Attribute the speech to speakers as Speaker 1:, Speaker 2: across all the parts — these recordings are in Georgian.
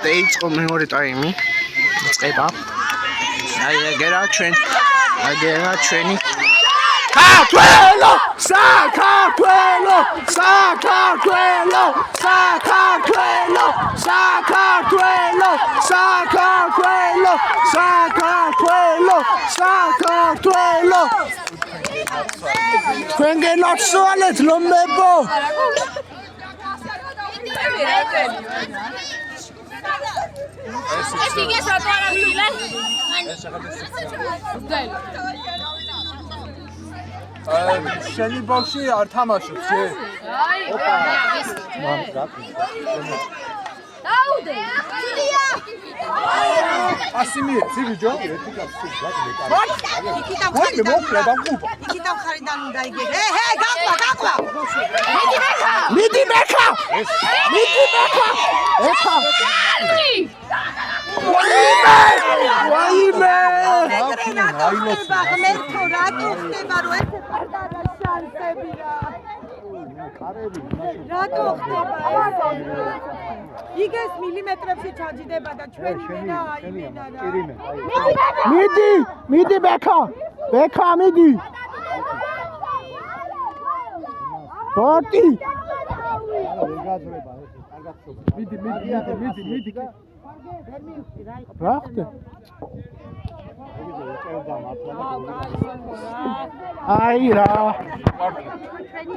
Speaker 1: დაიწყო მეორე ტაიმი. წყება. აი ეგერა ჩვენი საქართველო! საქართველო! საქართველო! საქართველო! საქართველო! საქართველო! საქართველო! საქართველო! თქვენ გენაცვალეთ ლომებო!
Speaker 2: ეს იგეს რატო არ ამილე?
Speaker 3: შენი ბავშვი არ თამაშობს, შე?
Speaker 2: აი, დაუდე.
Speaker 3: პასი მიეცი ბიჭო?
Speaker 4: იქიდან ხარიდან უნდა იგე. გაყვა.
Speaker 1: მიდი მექა. ვაიმე!
Speaker 4: ღმერთო, რატო ხდება რომ ესე პარტარა შანსები რა? რატო ხდება ეს? იგეს მილიმეტრებში ჩაჯდება და ჩვენი მენა აიმენა რა.
Speaker 1: მიდი ბექა მიდი. ბორტი. მიდი. რა ხდება? აი რა.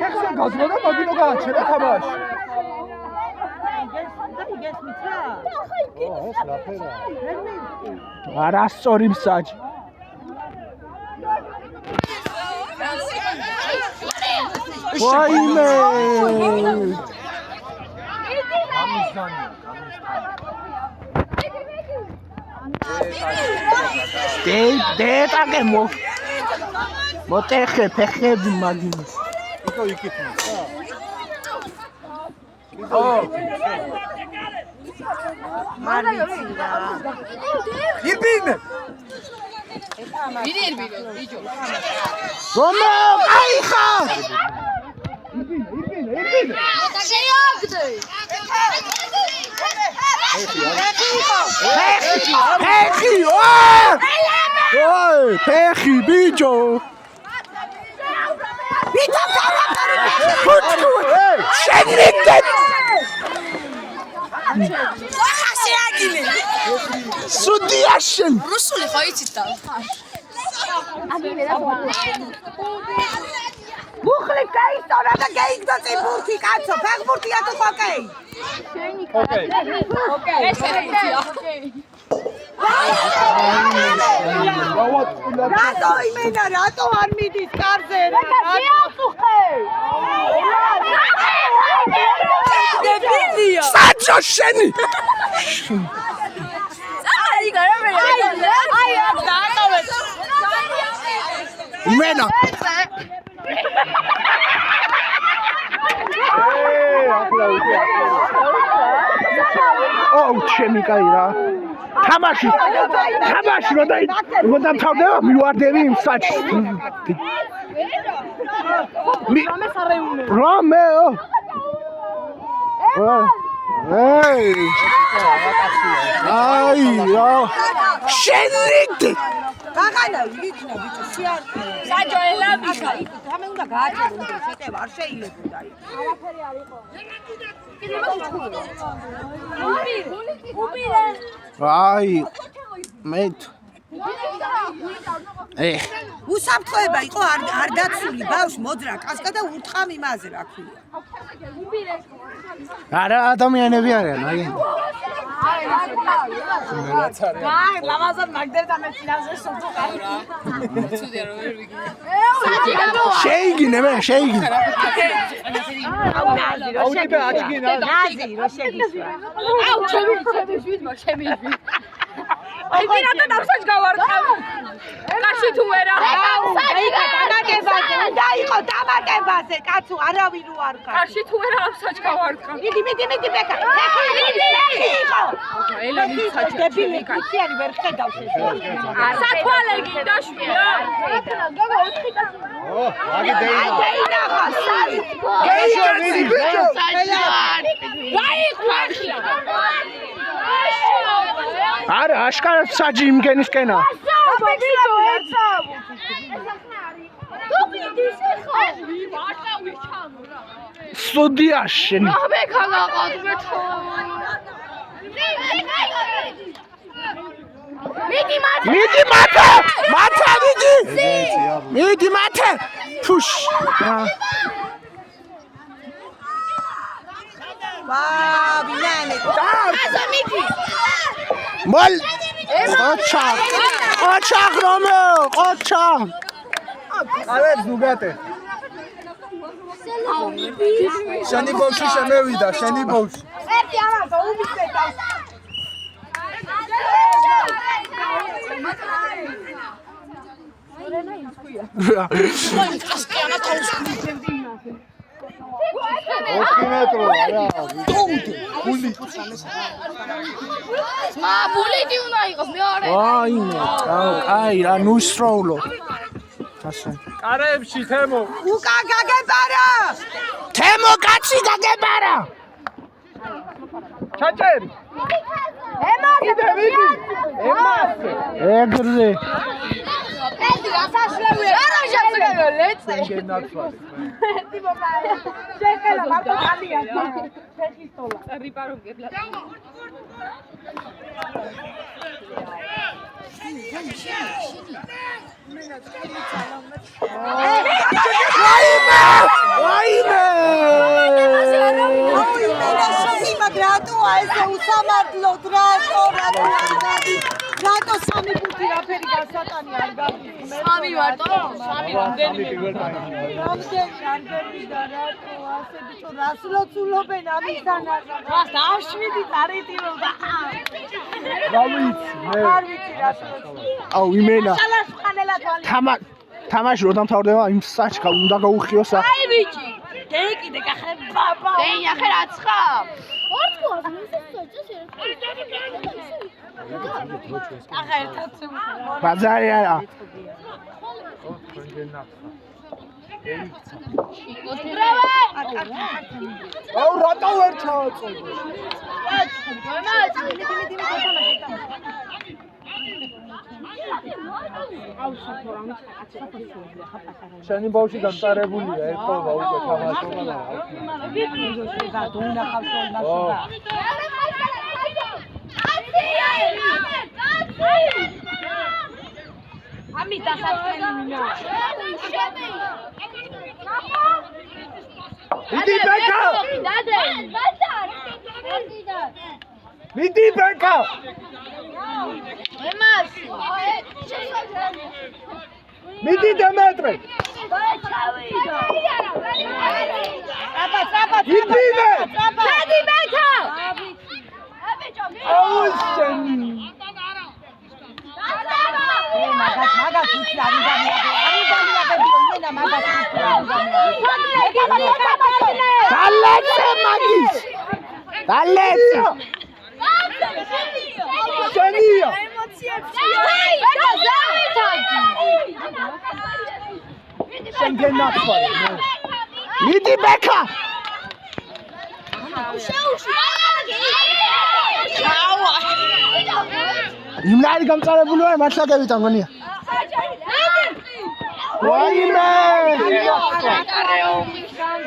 Speaker 3: ეხლა გაზრდა მაგინო გააჩერა თამაში.
Speaker 4: იგეს მიცრა?
Speaker 3: ეს რაფერა?
Speaker 1: არასწორი მსაჯი. ვაიმე! დეტაკე მოტეხე ფეხები მაგინეს.
Speaker 3: იკო იკითხნა. ირბინე.
Speaker 2: ბიჭო.
Speaker 1: რომეო, კაიხა!
Speaker 3: ირბინე.
Speaker 2: შეაგდე.
Speaker 1: ფეხი! ოი, ფეხი ბიჭო! ბიჭო, შენიგდე!
Speaker 4: ხასი აგილე.
Speaker 1: სუდია შენ!
Speaker 2: რუსული ხო იცით და?
Speaker 4: მუხლი გაისტორა და გაიგდო წიფურთი კაცო, ფეხბურთია თუ ხოკეი?
Speaker 2: ოკეი. ეს შეიძლება.
Speaker 4: რატო იმენა, რატო არ მიდის კარზე რა? დებილია.
Speaker 1: საჭო შენი!
Speaker 2: აი გარემე. აი აქ დაატოვეთ.
Speaker 1: იმენა! ოუ, ჩემი კაი რა. თამაში რო დამთავრდება, მივარდები იმ საჭს. რომეო! აი რა. შენიგდე!
Speaker 4: გაღანა ვიქნა ბიჭო, სიარკე.
Speaker 2: საჯო ელაბიხა.
Speaker 4: თამე უნდა გააჭერო, შეტევა არ შეიძლება იქ.
Speaker 2: არაფერი არ იყო. უბირე.
Speaker 1: აი მეთ
Speaker 4: უსაფრთხოება იყო არ დაცული ბავშვ მოძრა კასკა და ურტყამ იმაზე რა ქვია.
Speaker 1: არა ადამიანები არიან აი
Speaker 2: ლამაზად მაგდერდა მე წინაზე შევწუხარ რა. ცუდია რომ ვერ ვიგინე.
Speaker 1: შეიგინე მე შეიგინე.
Speaker 4: ნაზი რო შეგისვა.
Speaker 2: აუ ჩემი აი ვირათა დავსაჯ გავარდყავ. კაში თუ ვერა.
Speaker 4: დაიყო დამაკებაზე, უნდა იყო დამაკებაზე, კაცო, არავინ რო არ გა.
Speaker 2: კაში თუ ვერა დავსაჯ გავარდყავ.
Speaker 4: მიდი ბეკა. იყო.
Speaker 2: ელანი საჯი.
Speaker 4: დებილი კაციანი ვერ ხედავს ეს.
Speaker 2: სათვალეგი დაშვილა.
Speaker 3: აგი
Speaker 4: დაინა ხასარი.
Speaker 1: გეიშო მიდი ბიჭო.
Speaker 2: ვაი ხარხი.
Speaker 1: არა, აშკარად საჯი იმგენისკენა. სტუდიაში. მიდი მათე! მიდი მათე! ფუშ.
Speaker 4: ვინაენე.
Speaker 1: მოლ ყოჩაღ რომეო, ყოჩაღ.
Speaker 3: Ale zugate. შენი ბავშვი შემევიდა, შენი ბავშვი.
Speaker 2: ერთი ამას უმისეთ.
Speaker 3: Okimetro, რა. გული.
Speaker 2: ბულიტი უნდა იყოს მეორე.
Speaker 1: ვაიმე, აი რა ნუსროულო. ასე.
Speaker 3: კარებში თემო.
Speaker 4: უკა გაგებარა.
Speaker 1: თემო კაცი გაგებარა.
Speaker 3: ჩაჭერი.
Speaker 2: ემასე.
Speaker 3: ემასე.
Speaker 1: ეგრე.
Speaker 2: ერთი გასაშლელია. არა შეწევი ლეწე.
Speaker 3: გენაცვალე.
Speaker 2: ერთი მომაა. შეკელა მარტო ხალია. ფეხისტოლა. რიპაროგებლა.
Speaker 1: ვაიმე!
Speaker 4: რატოა ესე უსამართლოდ რატო რატო სამი ფუთი რაფერი გასატანი არ გაგიძმე
Speaker 2: სამი მარტო? სამი რამდენი
Speaker 4: რამდენი და რატო ასე ბიჭო რას ლოცულობენ ამისთან
Speaker 2: რა დავშვიდი წარიტირობდა
Speaker 3: რა ვიცი მე.
Speaker 4: არ ვიცი რას ლოცულობენ
Speaker 1: აუ იმენა.
Speaker 2: შალაშხანელა თვალი
Speaker 1: თამაში რომ დამთავრდება იმ საჩქა უნდა გაუხიო სა.
Speaker 2: აი ბიჭი დეიკიდე კახე ბაბა დეი ახე რაცხა ორთქოს ახე ერთად
Speaker 1: ბაზარი არა.
Speaker 3: აუ რატო ვერ ჩავაწოდე? შენი ბავშვი გამწარებულია, ეთქობა უკვე თამაშობა და
Speaker 2: ამის დასაწყისი მინა
Speaker 3: მიდი ბეკა! მიდი ბეკა!
Speaker 2: ემას
Speaker 3: მიდი დემეტრე! იდივე!
Speaker 2: დადი ბექა
Speaker 3: აუ შენი!
Speaker 4: მაგას უცი არ დამიაგები იმენა მაგას უცი არ დამიაგები
Speaker 1: დალეცე მაგის. დალეცე.
Speaker 3: შენია! შენ გენაცვალე.
Speaker 1: მიდი ბეკა. იმნარი გამწარებული ვარ მართლაგებით ამგონია. ვაიმე!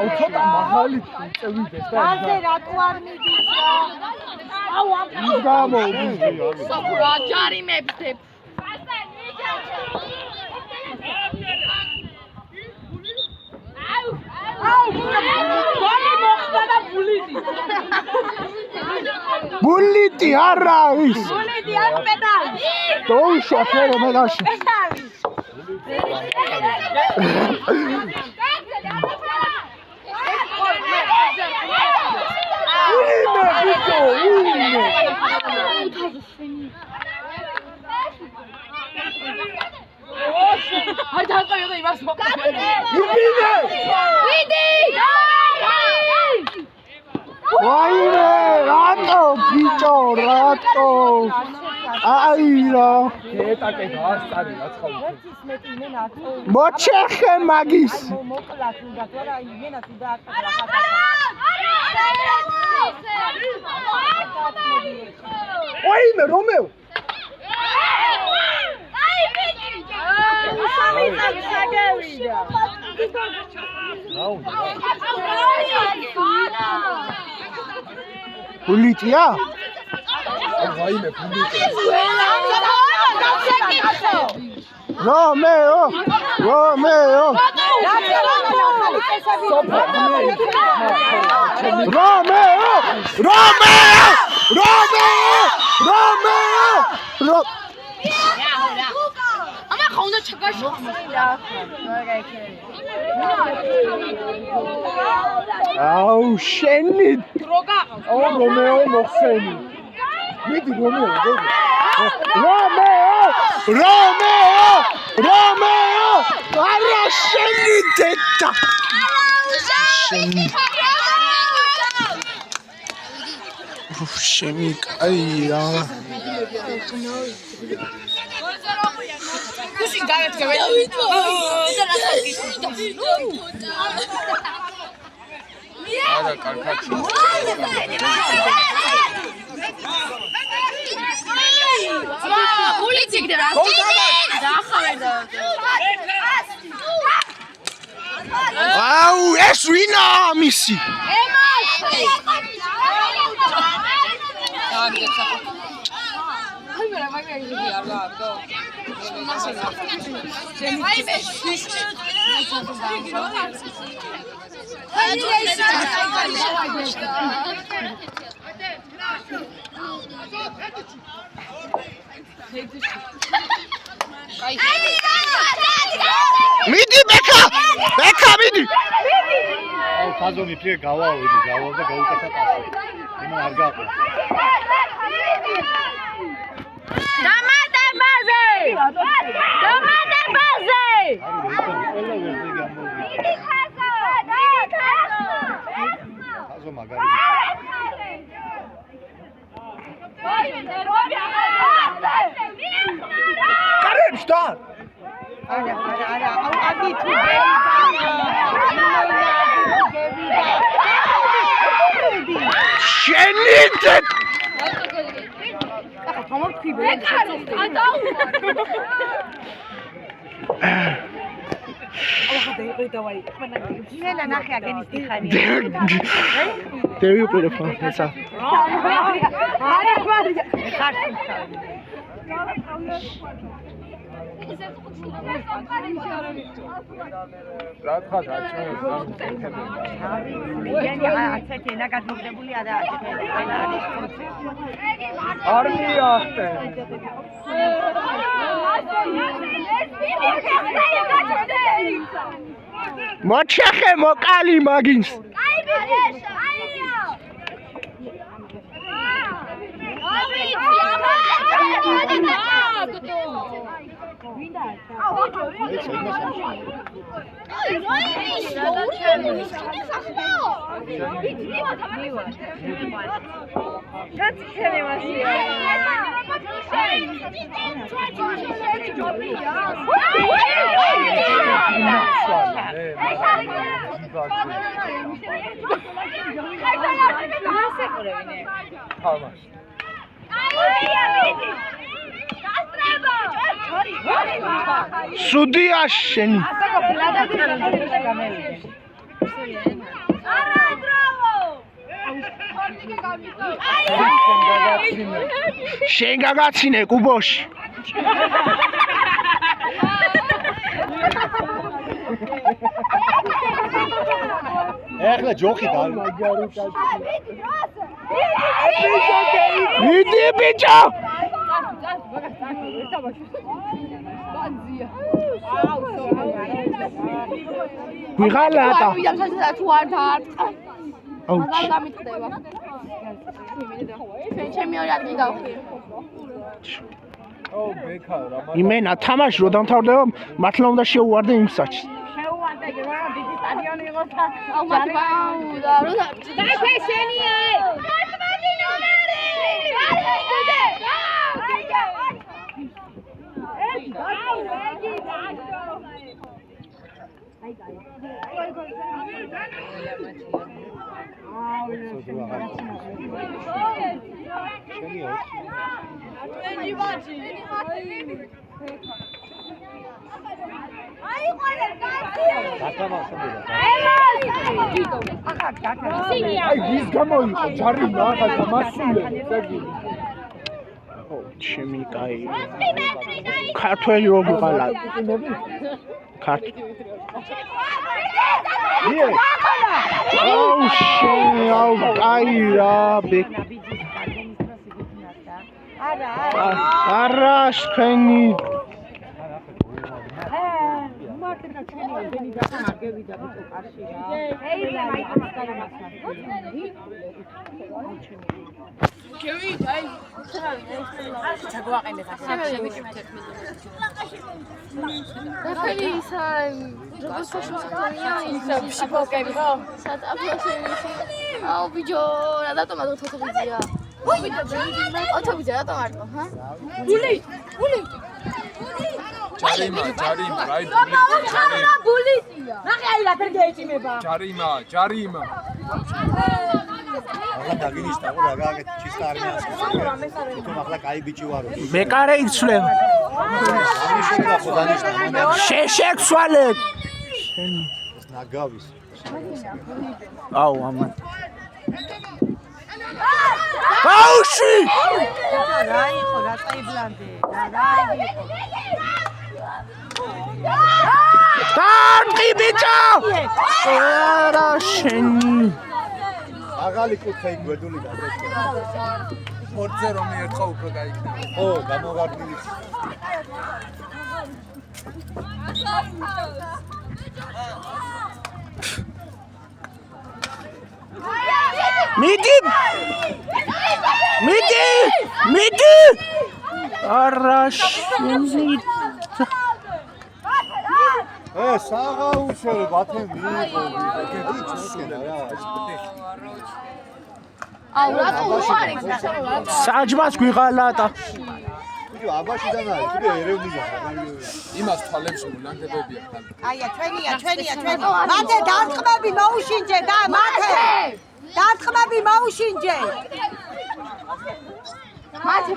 Speaker 3: აუ ცოტა მაღალი წევიდეს და
Speaker 4: ასე რატო არ მიდის
Speaker 2: აუ ამ
Speaker 3: ის გამო
Speaker 2: რა ჯარი მებდებ
Speaker 1: ბულიტი არა ის.
Speaker 2: ბულიტი არ პედალი
Speaker 1: დაუშვა ფერო მედაში.
Speaker 3: ულიმე ბიჭო, ულიმე.
Speaker 2: არ დაყოიო იმას მოყვა
Speaker 3: იბინე!
Speaker 2: ვიდი
Speaker 1: ვაიმე, რატო ბიჭო, რატო? აი რა.
Speaker 3: ეტაკე გაასწარი რაცხავი.
Speaker 4: ერთის მეტი იმენა ათო
Speaker 1: მოჩეხე მაგის.
Speaker 4: მოკლათ უნდა თუ არა იმენა თუ და
Speaker 3: ვაიმე რომეო!
Speaker 1: ბულიტია?
Speaker 3: ვაიმე ბულიტი.
Speaker 1: რომეო! რომეო! რომეო! რომეო! რომეო!
Speaker 2: ამა ხონდა ჩაგაში.
Speaker 1: აუ შენი
Speaker 3: აუ რომეო მოხსენი. მიდი რომეო.
Speaker 1: რომეო! არა შენი დედა! შენი შენი კაია.
Speaker 2: კუსი გაეთქე.
Speaker 3: არა კარგად.
Speaker 2: პოლიცია და ახალდა.
Speaker 1: აუ ეს ვინა მისი? მიდი ბექა მიდი.
Speaker 5: აუ ფაზონი ფიე გავავედი და გაუკეთა პასი. იმან არ გაყო.
Speaker 2: დამატებაზე!
Speaker 5: ყველა ვერდი გამოვიდა. ფაზო მაგარი.
Speaker 1: კარებს და
Speaker 4: არა აუყავი თუ
Speaker 1: შენი დედა მოჩეხე მოკალი მაგინს სუდია შენი შენ გაგაცინე კუბოში
Speaker 5: ეხლა ჯოხი დალ
Speaker 1: მიდი ბიჭო ვიღალატა
Speaker 2: თუ არ დაარტყა მაგარ გამიწდება ჩემი ორი ადგილი გავხიე
Speaker 3: აუ ბექა რა
Speaker 1: იმენა თამაში რო დამთავრდება მართლა უნდა შეუვარდე იმ საჩს
Speaker 2: შეუვარდე გემა დიდი სტადიონი იყო და აუ მათი და რო და შენია მათი ნომერი
Speaker 3: აი ვის გამოიყო ჯარიმა ახლა მასულე ზეგი
Speaker 1: ჩემი კაი ქართველი რო გიყალა ქართველი აუ შენ აუ კაი რა ბე არა შენი
Speaker 3: ჯარიმა
Speaker 5: ახლა დაგინიშნა ხო რა გაგეთ ჩისტა არმიას თვითონ ახლა კაი ბიჭი ვარო
Speaker 1: მე კარე იცვლებ
Speaker 5: ამის შეგა ხო დანიშნა
Speaker 1: შეშექსვალებ
Speaker 5: ეს ნაგავის
Speaker 1: აუ ამან ბაუში
Speaker 4: რა იყო რა წაიბლანდე რა იყო
Speaker 1: დარტყი ბიჭო არა შენი
Speaker 5: აღალი კუთხე იგვედული გადაჭრა
Speaker 3: მორწე რომ ერთხა უფრო გაიქნება
Speaker 5: ხო გამოვარდნილი
Speaker 1: მიდი არა შენი
Speaker 5: საღაუშო ბათენ მიიღო
Speaker 2: აუ რატო უარი
Speaker 1: საჯმას გვიღალა და
Speaker 5: ვიდეო აბაშიდან არის ვიდეო ერევნიდან
Speaker 3: იმას თვალებში მულანგებებია
Speaker 4: აია ჩვენია მათე დარტყმები მოუშინჯე და მათე დარტყმები მოუშინჯე
Speaker 2: მათე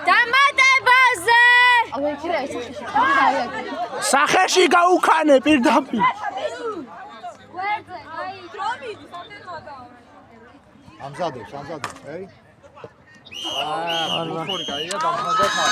Speaker 2: დამატებაზე აუ იქრა ეს
Speaker 1: სახეში გაუქანე პირდაპირ
Speaker 5: ამზადებს, ეი?
Speaker 3: ხორი გაია დამხმარდა